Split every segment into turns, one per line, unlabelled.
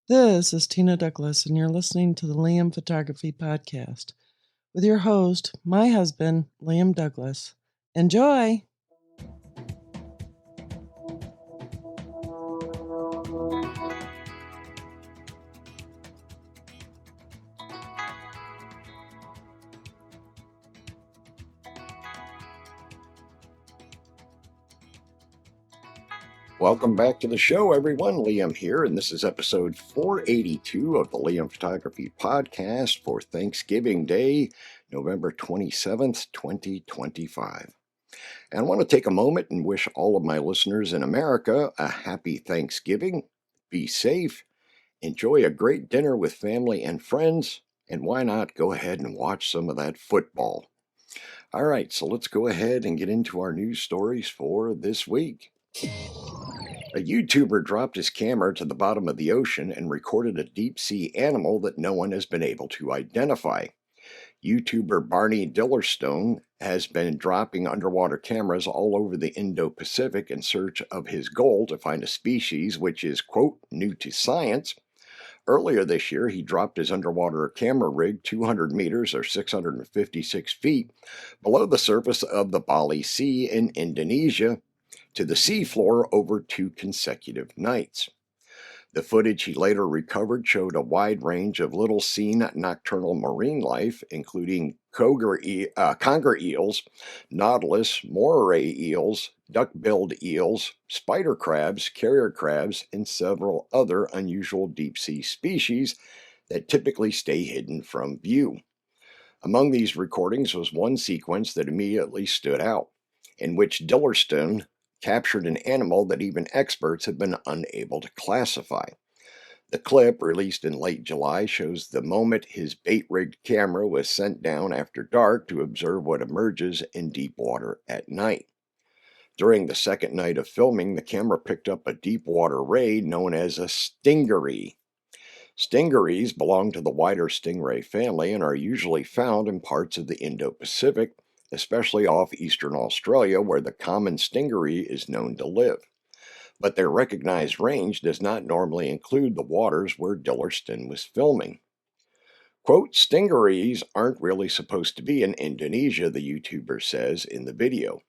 This is Tina Douglas, and you're listening to the Liam Photography Podcast with your host, my husband, Liam Douglas. Enjoy!
Welcome back to the show, everyone. Liam here, and this is episode 482 of the Liam Photography Podcast for Thanksgiving Day, November 27th, 2025. And I want to take a moment and wish all of my listeners in America a happy Thanksgiving. Be safe, enjoy a great dinner with family and friends, and why not go ahead and watch some of that football. All right, so let's go ahead and get into our news stories for this week. A YouTuber dropped his camera to the bottom of the ocean and recorded a deep sea animal that no one has been able to identify. YouTuber Barney Dillerstone has been dropping underwater cameras all over the Indo-Pacific in search of his goal to find a species which is, quote, new to science. Earlier this year, he dropped his underwater camera rig 200 meters or 656 feet below the surface of the Bali Sea in Indonesia to the seafloor over 2 consecutive nights. The footage he later recovered showed a wide range of little-seen nocturnal marine life, including conger eels, nautilus, moray eels, duck-billed eels, spider crabs, carrier crabs, and several other unusual deep-sea species that typically stay hidden from view. Among these recordings was one sequence that immediately stood out, in which Dillerstone captured an animal that even experts have been unable to classify. The clip, released in late July, shows the moment his bait-rigged camera was sent down after dark to observe what emerges in deep water at night. During the second night of filming, the camera picked up a deep water ray known as a stingery. Stingeries belong to the wider stingray family and are usually found in parts of the Indo-Pacific, especially off eastern Australia, where the common stingery is known to live. But their recognized range does not normally include the waters where Dillerstone was filming. Quote, stingeries aren't really supposed to be in Indonesia, the YouTuber says in the video.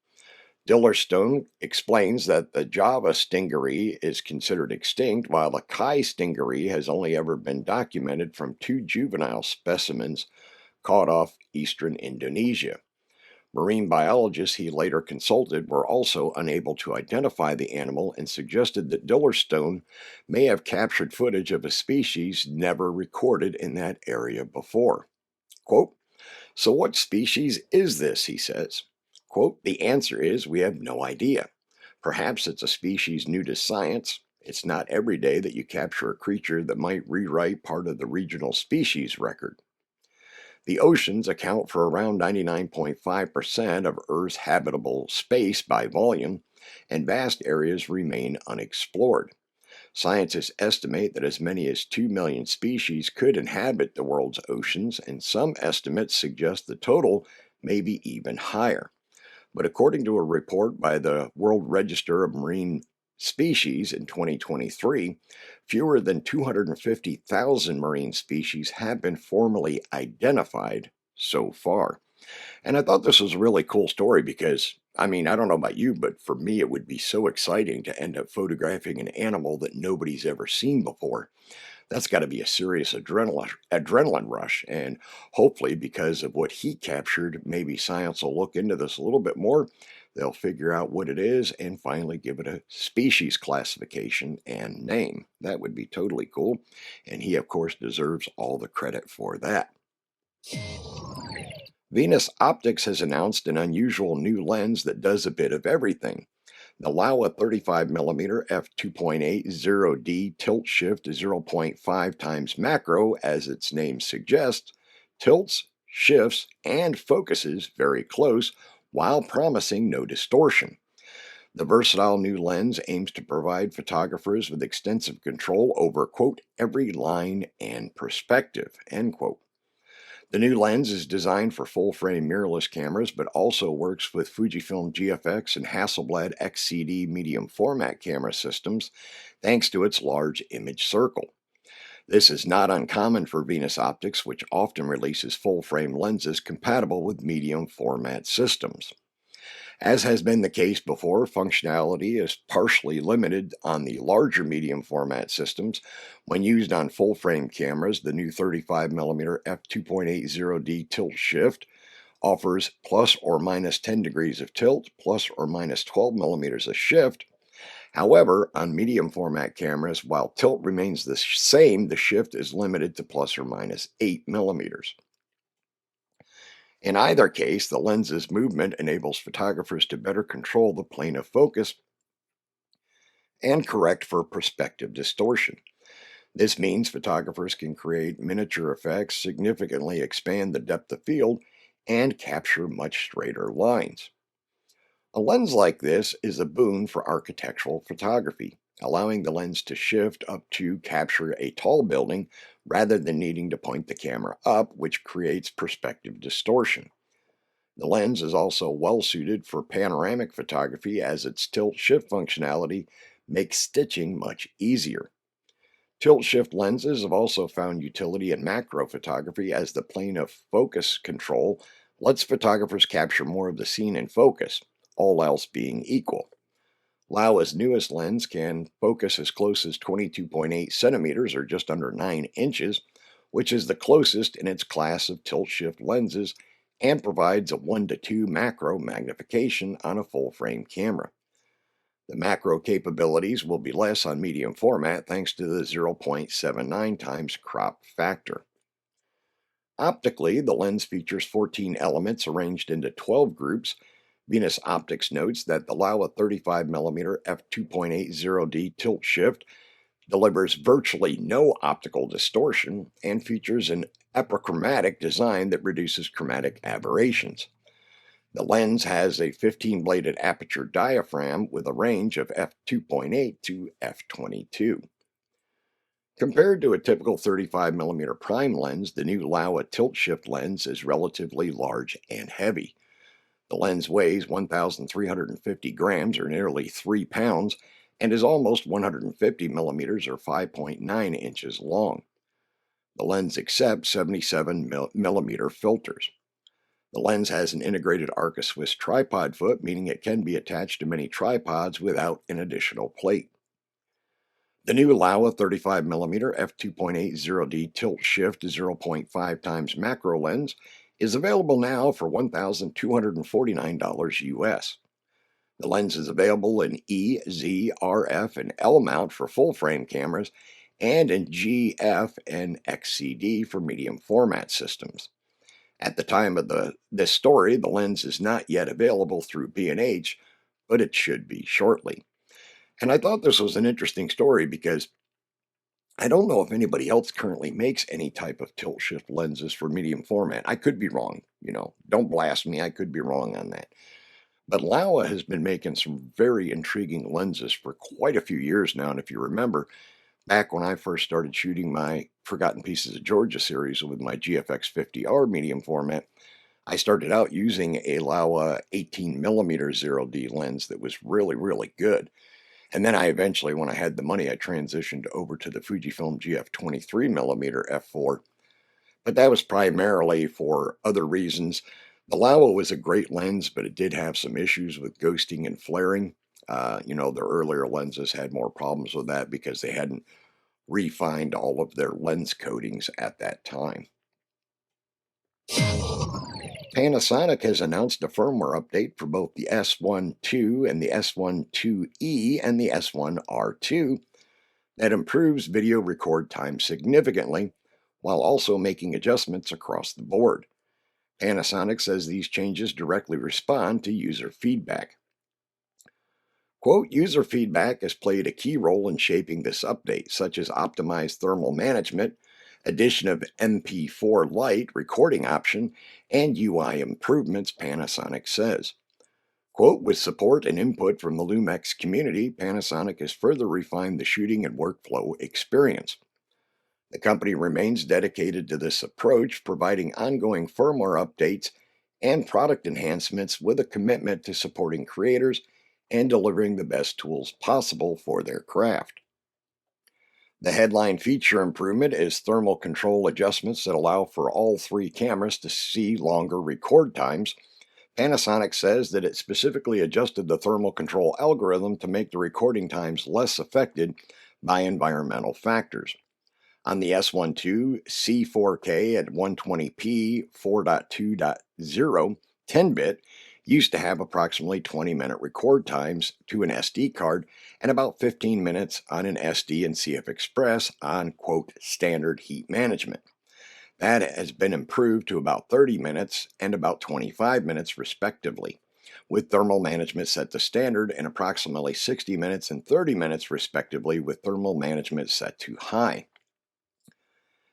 Dillerstone explains that the Java stingery is considered extinct, while the Kai stingery has only ever been documented from 2 juvenile specimens caught off eastern Indonesia. Marine biologists he later consulted were also unable to identify the animal and suggested that Dillerstone may have captured footage of a species never recorded in that area before. Quote, so what species is this, he says. Quote, the answer is we have no idea. Perhaps it's a species new to science. It's not every day that you capture a creature that might rewrite part of the regional species record. The oceans account for around 99.5% of Earth's habitable space by volume, and vast areas remain unexplored. Scientists estimate that as many as 2 million species could inhabit the world's oceans, and some estimates suggest the total may be even higher. But according to a report by the World Register of Marine Species in 2023, fewer than 250,000 marine species have been formally identified so far. And I thought this was a really cool story because, I don't know about you, but for me, it would be so exciting to end up photographing an animal that nobody's ever seen before. That's got to be a serious adrenaline rush. And hopefully, because of what he captured, maybe science will look into this a little bit more. They'll figure out what it is and finally give it a species classification and name. That would be totally cool. And he, of course, deserves all the credit for that. Venus Optics has announced an unusual new lens that does a bit of everything. The Laowa 35mm f2.80D tilt shift 0.5 times macro, as its name suggests, tilts, shifts, and focuses very close while promising no distortion. The versatile new lens aims to provide photographers with extensive control over, quote, every line and perspective, end quote. The new lens is designed for full-frame mirrorless cameras, but also works with Fujifilm GFX and Hasselblad XCD medium format camera systems, thanks to its large image circle. This is not uncommon for Venus Optics, which often releases full-frame lenses compatible with medium format systems. As has been the case before, functionality is partially limited on the larger medium format systems. When used on full-frame cameras, the new 35mm f2.80D tilt shift offers plus or minus 10 degrees of tilt, plus or minus 12 millimeters of shift. However, on medium format cameras, while tilt remains the same, the shift is limited to plus or minus 8 millimeters. In either case, the lens's movement enables photographers to better control the plane of focus and correct for perspective distortion. This means photographers can create miniature effects, significantly expand the depth of field, and capture much straighter lines. A lens like this is a boon for architectural photography, allowing the lens to shift up to capture a tall building rather than needing to point the camera up, which creates perspective distortion. The lens is also well suited for panoramic photography as its tilt shift functionality makes stitching much easier. Tilt shift lenses have also found utility in macro photography as the plane of focus control lets photographers capture more of the scene in focus, all else being equal. Laowa's newest lens can focus as close as 22.8 centimeters or just under 9 inches, which is the closest in its class of tilt shift lenses and provides a 1 to 2 macro magnification on a full frame camera. The macro capabilities will be less on medium format thanks to the 0.79 times crop factor. Optically, the lens features 14 elements arranged into 12 groups. Venus Optics notes that the Laowa 35mm f2.80D tilt shift delivers virtually no optical distortion and features an epichromatic design that reduces chromatic aberrations. The lens has a 15-bladed aperture diaphragm with a range of f2.8 to f22. Compared to a typical 35mm prime lens, the new Laowa tilt shift lens is relatively large and heavy. The lens weighs 1,350 grams or nearly 3 pounds and is almost 150 millimeters or 5.9 inches long. The lens accepts 77 millimeter filters. The lens has an integrated Arca Swiss tripod foot, meaning it can be attached to many tripods without an additional plate. The new Laowa 35mm f2.80D tilt shift 0.5 times macro lens is available now for $1,249 US. The lens is available in E, Z, RF, and L mount for full frame cameras and in G, F, and XCD for medium format systems. At the time of this story, the lens is not yet available through B&H, but it should be shortly. And I thought this was an interesting story because I don't know if anybody else currently makes any type of tilt shift lenses for medium format. I could be wrong, don't blast me. I could be wrong on that. But Laowa has been making some very intriguing lenses for quite a few years now. And if you remember, back when I first started shooting my Forgotten Pieces of Georgia series with my GFX 50R medium format, I started out using a Laowa 18mm 0D lens that was really, really good. And then I eventually, when I had the money, I transitioned over to the Fujifilm GF 23mm f4. But that was primarily for other reasons. The Laowa was a great lens, but it did have some issues with ghosting and flaring. The earlier lenses had more problems with that because they hadn't refined all of their lens coatings at that time. Panasonic has announced a firmware update for both the S1 II and the S1 IIe and the S1 R2 that improves video record time significantly while also making adjustments across the board. Panasonic says these changes directly respond to user feedback. Quote, user feedback has played a key role in shaping this update, such as optimized thermal management, addition of MP4 Lite recording option, and UI improvements, Panasonic says. Quote, with support and input from the Lumix community, Panasonic has further refined the shooting and workflow experience. The company remains dedicated to this approach, providing ongoing firmware updates and product enhancements with a commitment to supporting creators and delivering the best tools possible for their craft. The headline feature improvement is thermal control adjustments that allow for all three cameras to see longer record times. Panasonic says that it specifically adjusted the thermal control algorithm to make the recording times less affected by environmental factors. On the S12 C4K at 120p 4.2.0 10-bit used to have approximately 20-minute record times to an SD card and about 15 minutes on an SD and CF Express on, quote, standard heat management. That has been improved to about 30 minutes and about 25 minutes, respectively, with thermal management set to standard and approximately 60 minutes and 30 minutes, respectively, with thermal management set to high.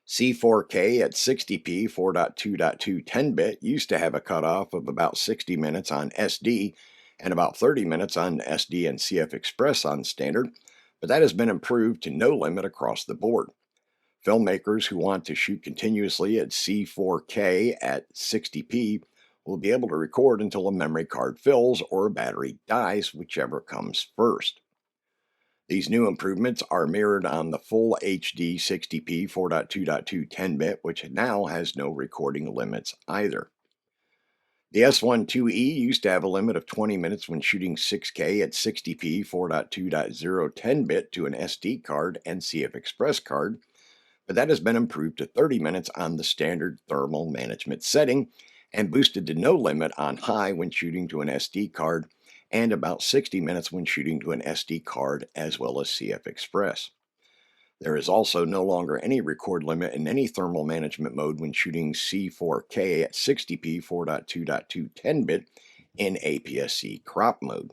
C4K at 60p 4.2.2 10-bit used to have a cutoff of about 60 minutes on SD and about 30 minutes on SD and CF Express on standard, but that has been improved to no limit across the board. Filmmakers who want to shoot continuously at C4K at 60p will be able to record until a memory card fills or a battery dies, whichever comes first. These new improvements are mirrored on the full HD 60p 4.2.2 10-bit, which now has no recording limits either. The S12E used to have a limit of 20 minutes when shooting 6K at 60p 4.2.0 10-bit to an SD card and CF Express card, but that has been improved to 30 minutes on the standard thermal management setting and boosted to no limit on high when shooting to an SD card and about 60 minutes when shooting to an SD card as well as CF Express. There is also no longer any record limit in any thermal management mode when shooting C4K at 60p 4.2.2 10-bit in APS-C crop mode.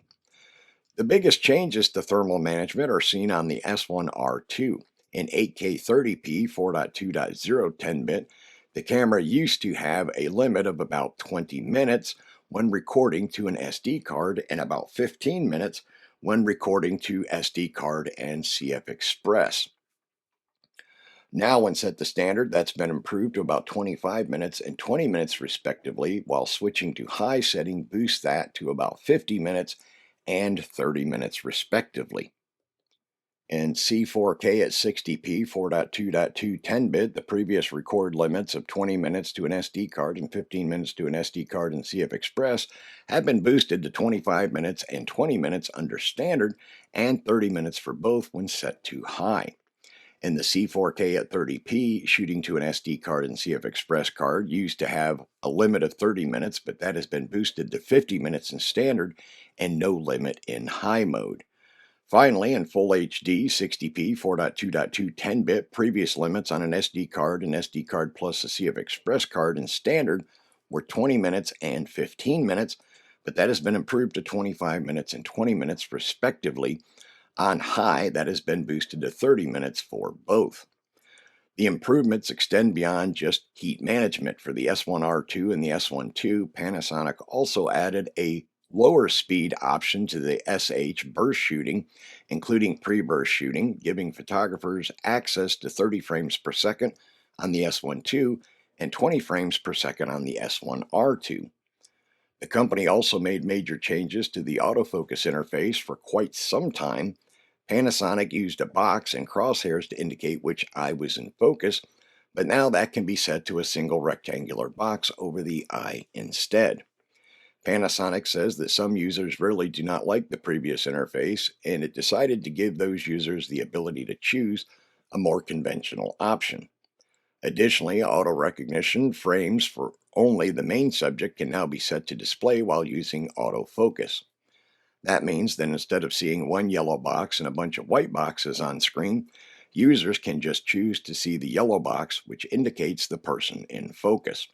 The biggest changes to thermal management are seen on the S1R2. In 8K 30p 4.2.0 10-bit, the camera used to have a limit of about 20 minutes when recording to an SD card and about 15 minutes when recording to SD card and CF Express. Now, when set to standard, that's been improved to about 25 minutes and 20 minutes respectively, while switching to high setting boosts that to about 50 minutes and 30 minutes respectively. In C4K at 60p 4.2.2 10-bit, the previous record limits of 20 minutes to an SD card and 15 minutes to an SD card and CF Express have been boosted to 25 minutes and 20 minutes under standard and 30 minutes for both when set to high. In the C4K at 30p, shooting to an SD card and CF Express card used to have a limit of 30 minutes, but that has been boosted to 50 minutes in standard and no limit in high mode. Finally, in full HD 60p 4.2.2 10-bit, previous limits on an SD card and SD card plus a CF Express card in standard were 20 minutes and 15 minutes, but that has been improved to 25 minutes and 20 minutes respectively. On high, that has been boosted to 30 minutes for both. The improvements extend beyond just heat management. For the S1R2 and the S12, Panasonic also added a lower speed option to the SH burst shooting, including pre-burst shooting, giving photographers access to 30 frames per second on the S12 and 20 frames per second on the S1R2. The company also made major changes to the autofocus interface. For quite some time, Panasonic used a box and crosshairs to indicate which eye was in focus, but now that can be set to a single rectangular box over the eye instead. Panasonic says that some users really do not like the previous interface, and it decided to give those users the ability to choose a more conventional option. Additionally, auto recognition frames for only the main subject can now be set to display while using autofocus. That means that instead of seeing one yellow box and a bunch of white boxes on screen, users can just choose to see the yellow box, which indicates the person in focus.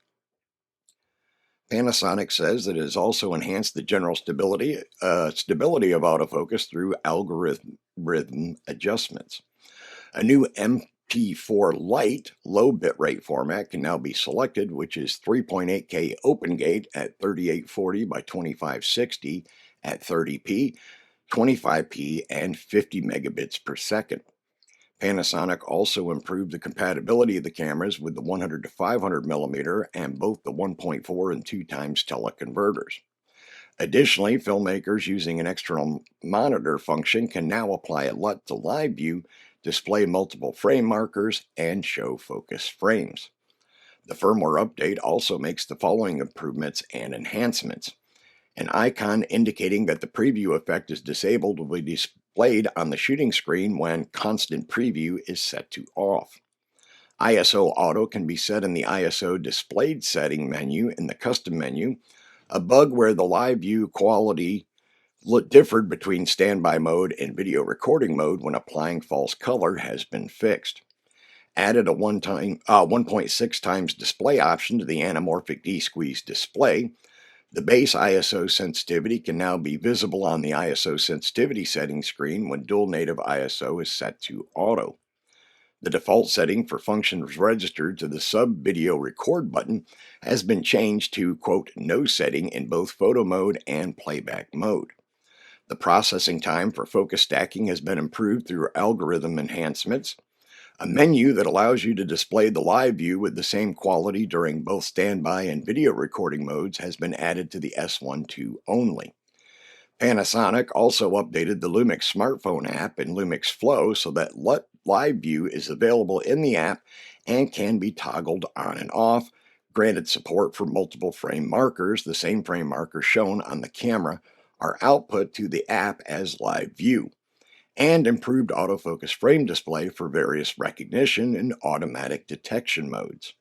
Panasonic says that it has also enhanced the general stability of autofocus through algorithm adjustments. A new MP4 Lite low bitrate format can now be selected, which is 3.8K open gate at 3840 by 2560 at 30p, 25p, and 50 megabits per second. Panasonic also improved the compatibility of the cameras with the 100 to 500 millimeter and both the 1.4 and 2 times teleconverters. Additionally, filmmakers using an external monitor function can now apply a LUT to live view display multiple frame markers, and show focus frames. The firmware update also makes the following improvements and enhancements. An icon indicating that the preview effect is disabled will be displayed on the shooting screen when constant preview is set to off. ISO auto can be set in the ISO displayed setting menu in the custom menu. A bug where the live view quality differed between standby mode and video recording mode when applying false color has been fixed. Added a 1.6 times display option to the anamorphic D-squeeze display. The base ISO sensitivity can now be visible on the ISO sensitivity setting screen when dual native ISO is set to auto. The default setting for functions registered to the sub video record button has been changed to, quote, no setting in both photo mode and playback mode. The processing time for focus stacking has been improved through algorithm enhancements. A menu that allows you to display the live view with the same quality during both standby and video recording modes has been added to the S12 only. Panasonic also updated the Lumix smartphone app in Lumix Flow so that live view is available in the app and can be toggled on and off, granted support for multiple frame markers. The same frame markers shown on the camera are output to the app as live view, and improved autofocus frame display for various recognition and automatic detection modes.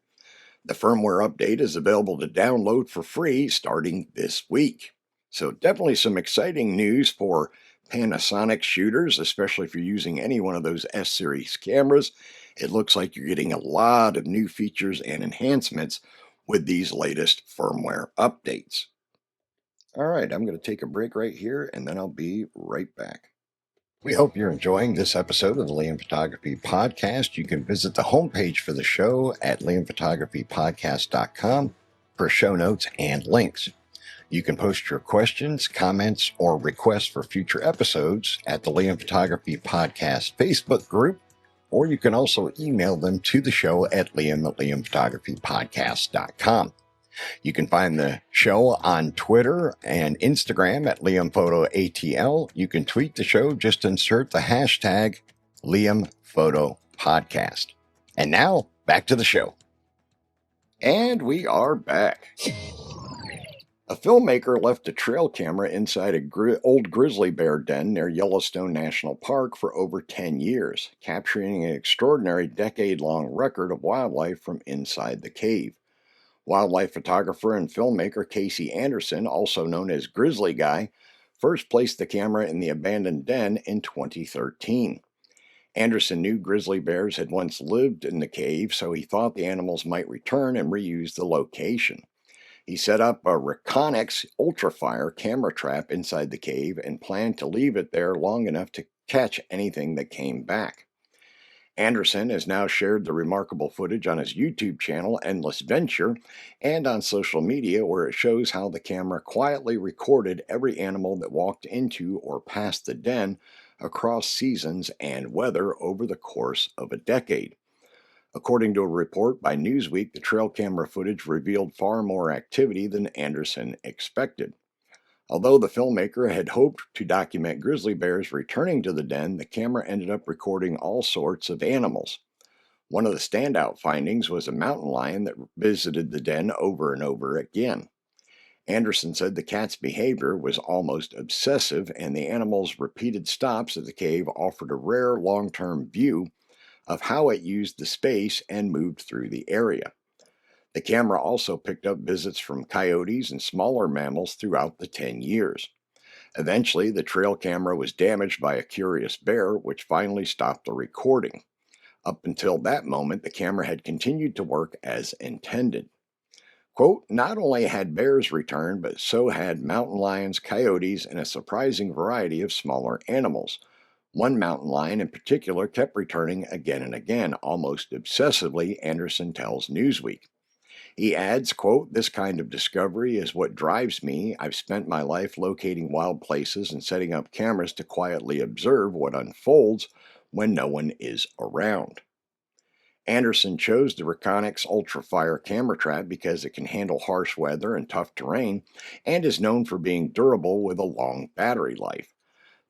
The firmware update is available to download for free starting this week. So definitely some exciting news for Panasonic shooters, especially if you're using any one of those S-series cameras. It looks like you're getting a lot of new features and enhancements with these latest firmware updates. All right, I'm going to take a break right here, and then I'll be right back. We hope you're enjoying this episode of the Liam Photography Podcast. You can visit the homepage for the show at liamphotographypodcast.com for show notes and links. You can post your questions, comments, or requests for future episodes at the Liam Photography Podcast Facebook group, or you can also email them to the show at liamphotographypodcast.com. You can find the show on Twitter and Instagram at LiamPhotoATL. You can tweet the show, just insert the hashtag LiamPhotoPodcast. And now, back to the show. And we are back. A filmmaker left a trail camera inside an old grizzly bear den near Yellowstone National Park for over 10 years, capturing an extraordinary decade-long record of wildlife from inside the cave. Wildlife photographer and filmmaker Casey Anderson, also known as Grizzly Guy, first placed the camera in the abandoned den in 2013. Anderson knew grizzly bears had once lived in the cave, so he thought the animals might return and reuse the location. He set up a Reconyx ultrafire camera trap inside the cave and planned to leave it there long enough to catch anything that came back. Anderson has now shared the remarkable footage on his YouTube channel, Endless Venture, and on social media, where it shows how the camera quietly recorded every animal that walked into or past the den across seasons and weather over the course of a decade. According to a report by Newsweek, the trail camera footage revealed far more activity than Anderson expected. Although the filmmaker had hoped to document grizzly bears returning to the den, the camera ended up recording all sorts of animals. One of the standout findings was a mountain lion that visited the den over and over again. Anderson said the cat's behavior was almost obsessive, and the animal's repeated stops at the cave offered a rare long-term view of how it used the space and moved through the area. The camera also picked up visits from coyotes and smaller mammals throughout the 10 years. Eventually, the trail camera was damaged by a curious bear, which finally stopped the recording. Up until that moment, the camera had continued to work as intended. Quote, not only had bears returned, but so had mountain lions, coyotes, and a surprising variety of smaller animals. One mountain lion in particular kept returning again and again, almost obsessively, Anderson tells Newsweek. He adds, quote, this kind of discovery is what drives me. I've spent my life locating wild places and setting up cameras to quietly observe what unfolds when no one is around. Anderson chose the Reconyx Ultrafire camera trap because it can handle harsh weather and tough terrain and is known for being durable with a long battery life.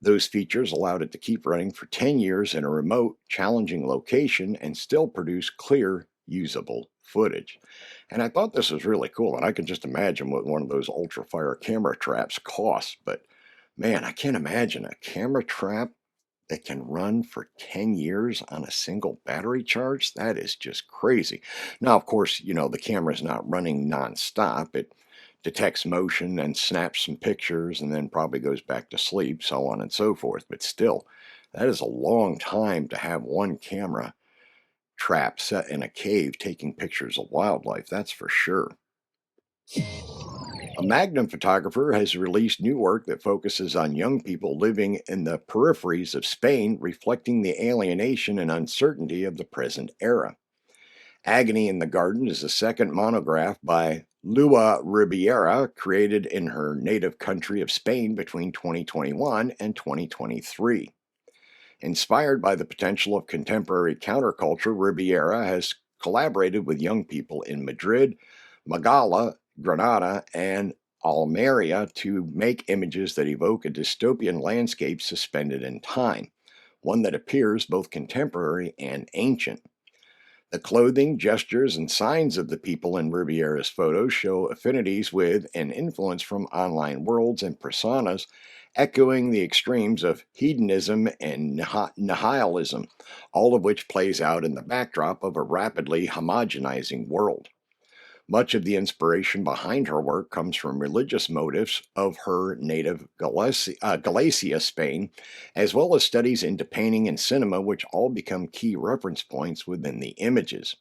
Those features allowed it to keep running for 10 years in a remote, challenging location and still produce clear, usable footage. And I thought this was really cool. And I can just imagine what one of those ultra fire camera traps costs. But man, I can't imagine a camera trap that can run for 10 years on a single battery charge. That is just crazy. Now, of course, the camera's not running nonstop. It detects motion and snaps some pictures and then probably goes back to sleep, so on and so forth. But still, that is a long time to have one camera trap set in a cave taking pictures of wildlife, that's for sure. A Magnum photographer has released new work that focuses on young people living in the peripheries of Spain, reflecting the alienation and uncertainty of the present era. Agony in the Garden is the second monograph by Lua Ribiera, created in her native country of Spain between 2021 and 2023. Inspired by the potential of contemporary counterculture, Ribiera has collaborated with young people in Madrid, Magala, Granada, and Almeria to make images that evoke a dystopian landscape suspended in time, one that appears both contemporary and ancient. The clothing, gestures, and signs of the people in Ribiera's photos show affinities with and influence from online worlds and personas, echoing the extremes of hedonism and nihilism, all of which plays out in the backdrop of a rapidly homogenizing world. Much of the inspiration behind her work comes from religious motifs of her native Galicia, Spain, as well as studies into painting and cinema, which all become key reference points within the images.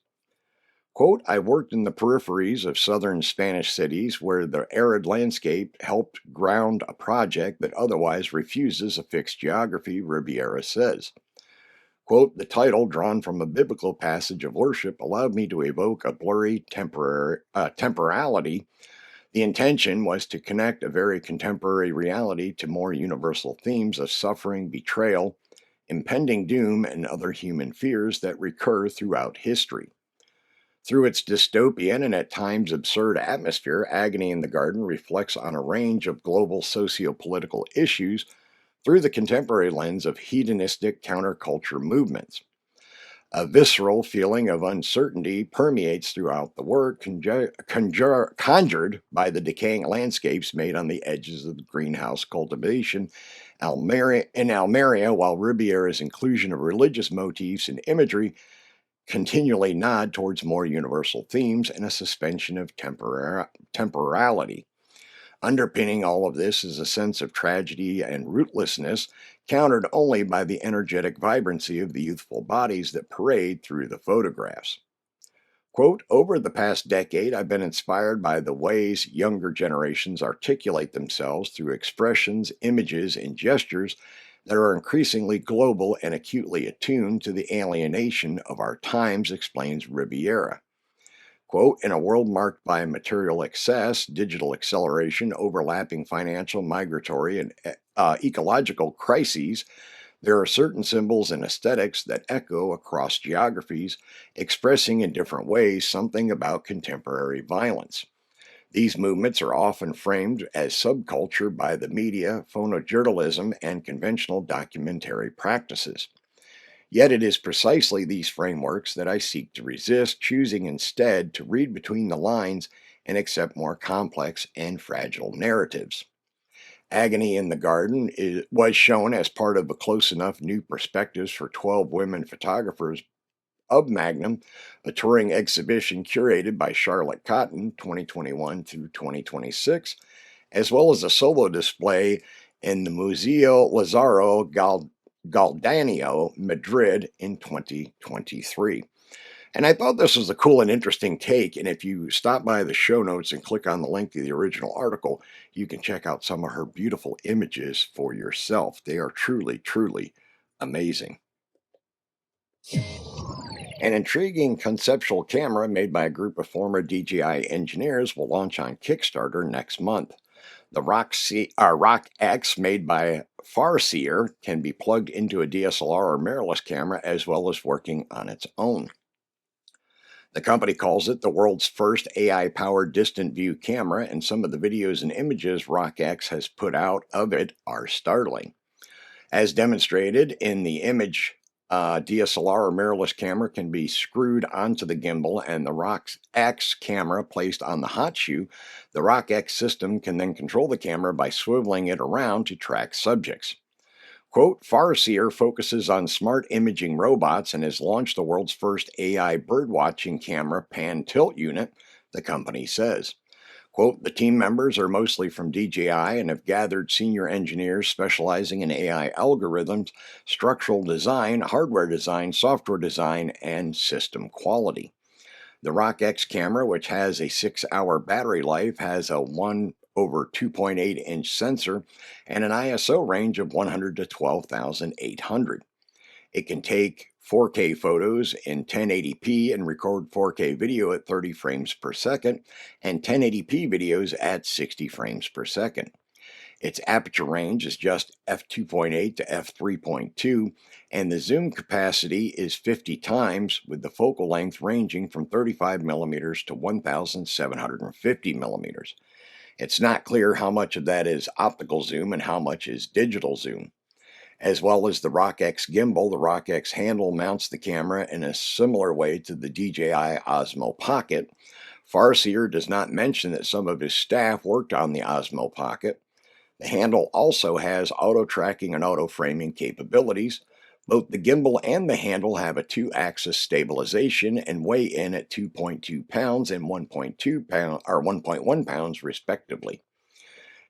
Quote, I worked in the peripheries of southern Spanish cities where the arid landscape helped ground a project that otherwise refuses a fixed geography, Ribiera says. Quote, the title, drawn from a biblical passage of worship, allowed me to evoke a blurry temporality. The intention was to connect a very contemporary reality to more universal themes of suffering, betrayal, impending doom, and other human fears that recur throughout history. Through its dystopian and at times absurd atmosphere, Agony in the Garden reflects on a range of global socio-political issues through the contemporary lens of hedonistic counterculture movements. A visceral feeling of uncertainty permeates throughout the work, conjured by the decaying landscapes made on the edges of the greenhouse cultivation in Almeria, while Ribiera's inclusion of religious motifs and imagery continually nod towards more universal themes and a suspension of temporality. Underpinning all of this is a sense of tragedy and rootlessness, countered only by the energetic vibrancy of the youthful bodies that parade through the photographs. Quote, over the past decade, I've been inspired by the ways younger generations articulate themselves through expressions, images, and gestures that are increasingly global and acutely attuned to the alienation of our times, explains Ribiera. Quote, in a world marked by material excess, digital acceleration, overlapping financial, migratory, and ecological crises, there are certain symbols and aesthetics that echo across geographies, expressing in different ways something about contemporary violence. These movements are often framed as subculture by the media, photojournalism, and conventional documentary practices. Yet it is precisely these frameworks that I seek to resist, choosing instead to read between the lines and accept more complex and fragile narratives. Agony in the Garden was shown as part of a Close Enough New Perspectives for 12 Women Photographers of Magnum, a touring exhibition curated by Charlotte Cotton 2021 through 2026, as well as a solo display in the Museo Lazaro Galdanio, Madrid in 2023. And I thought this was a cool and interesting take. And if you stop by the show notes and click on the link to the original article, you can check out some of her beautiful images for yourself. They are truly, truly amazing. An intriguing conceptual camera made by a group of former DJI engineers will launch on Kickstarter next month. The Rock X, made by Farseer, can be plugged into a DSLR or mirrorless camera as well as working on its own. The company calls it the world's first AI-powered distant view camera, and some of the videos and images Rock X has put out of it are startling. As demonstrated in the image, DSLR or mirrorless camera can be screwed onto the gimbal and the Rock X camera placed on the hot shoe. The Rock X system can then control the camera by swiveling it around to track subjects. Quote, Farseer focuses on smart imaging robots and has launched the world's first AI birdwatching camera pan tilt unit, the company says. Quote, the team members are mostly from DJI and have gathered senior engineers specializing in AI algorithms, structural design, hardware design, software design, and system quality. The Rock X camera, which has a 6-hour battery life, has a 1/2.8-inch sensor and an ISO range of 100 to 12,800. It can take 4K photos in 1080p and record 4K video at 30 frames per second and 1080p videos at 60 frames per second. Its aperture range is just f2.8 to f3.2, and the zoom capacity is 50 times, with the focal length ranging from 35 millimeters to 1,750 millimeters. It's not clear how much of that is optical zoom and how much is digital zoom. As well as the Rock X gimbal, the Rock X handle mounts the camera in a similar way to the DJI Osmo Pocket. Farseer does not mention that some of his staff worked on the Osmo Pocket. The handle also has auto tracking and auto framing capabilities. Both the gimbal and the handle have a 2-axis stabilization and weigh in at 2.2 pounds and 1.1 pounds respectively.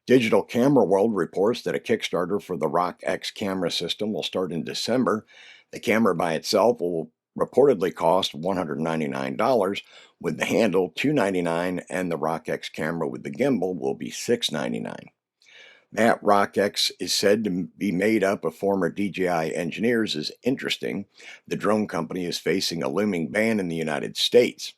Digital Camera World reports that a Kickstarter for the Rock X camera system will start in December. The camera by itself will reportedly cost $199, with the handle $299, and the Rock X camera with the gimbal will be $699. That Rock X is said to be made up of former DJI engineers is interesting. The drone company is facing a looming ban in the United States.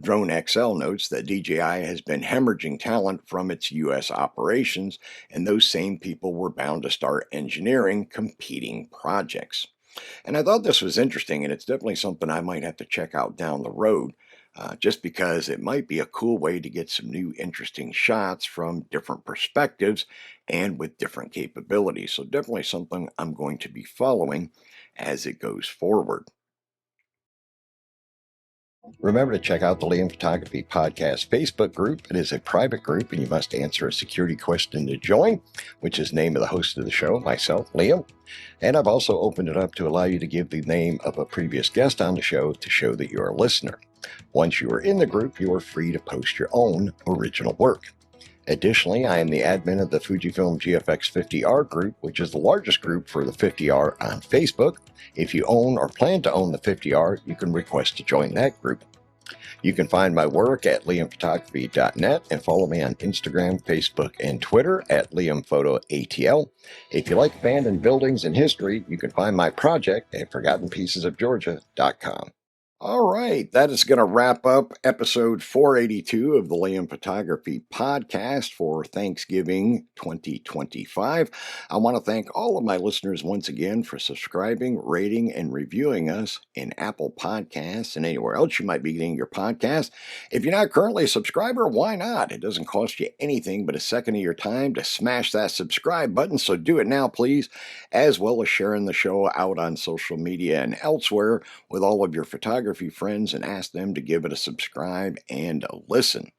Drone XL notes that DJI has been hemorrhaging talent from its U.S. operations, and those same people were bound to start engineering competing projects. And I thought this was interesting, and it's definitely something I might have to check out down the road, just because it might be a cool way to get some new interesting shots from different perspectives and with different capabilities. So definitely something I'm going to be following as it goes forward. Remember to check out the Liam Photography Podcast Facebook group. It is a private group, and you must answer a security question to join, which is the name of the host of the show, myself, Liam. And I've also opened it up to allow you to give the name of a previous guest on the show to show that you're a listener. Once you are in the group, you are free to post your own original work. Additionally, I am the admin of the Fujifilm GFX 50R group, which is the largest group for the 50R on Facebook. If you own or plan to own the 50R, you can request to join that group. You can find my work at liamphotography.net and follow me on Instagram, Facebook, and Twitter at liamphotoatl. If you like abandoned buildings and history, you can find my project at forgottenpiecesofgeorgia.com. All right, that is going to wrap up episode 482 of the Liam Photography Podcast for Thanksgiving 2025. I want to thank all of my listeners once again for subscribing, rating, and reviewing us in Apple Podcasts and anywhere else you might be getting your podcast. If you're not currently a subscriber, why not? It doesn't cost you anything but a second of your time to smash that subscribe button, so do it now, please, as well as sharing the show out on social media and elsewhere with all of your photography friends and ask them to give it a subscribe and a listen.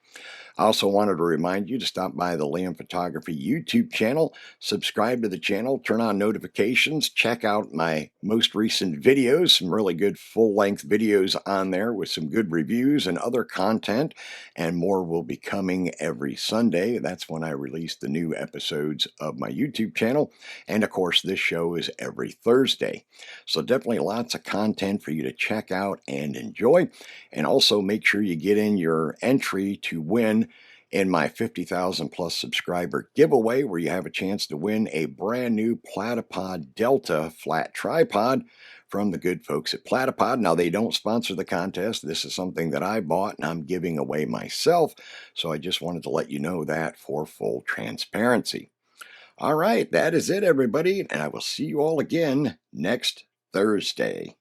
I also wanted to remind you to stop by the Liam Photography YouTube channel, subscribe to the channel, turn on notifications, check out my most recent videos, some really good full-length videos on there with some good reviews and other content, and more will be coming every Sunday. That's when I release the new episodes of my YouTube channel, and of course this show is every Thursday. So definitely lots of content for you to check out and enjoy, and also make sure you get in your entry to win in my 50,000 plus subscriber giveaway, where you have a chance to win a brand new Platypod Delta flat tripod from the good folks at Platypod. Now, they don't sponsor the contest. This is something that I bought and I'm giving away myself. So I just wanted to let you know that for full transparency. All right, that is it, everybody. And I will see you all again next Thursday.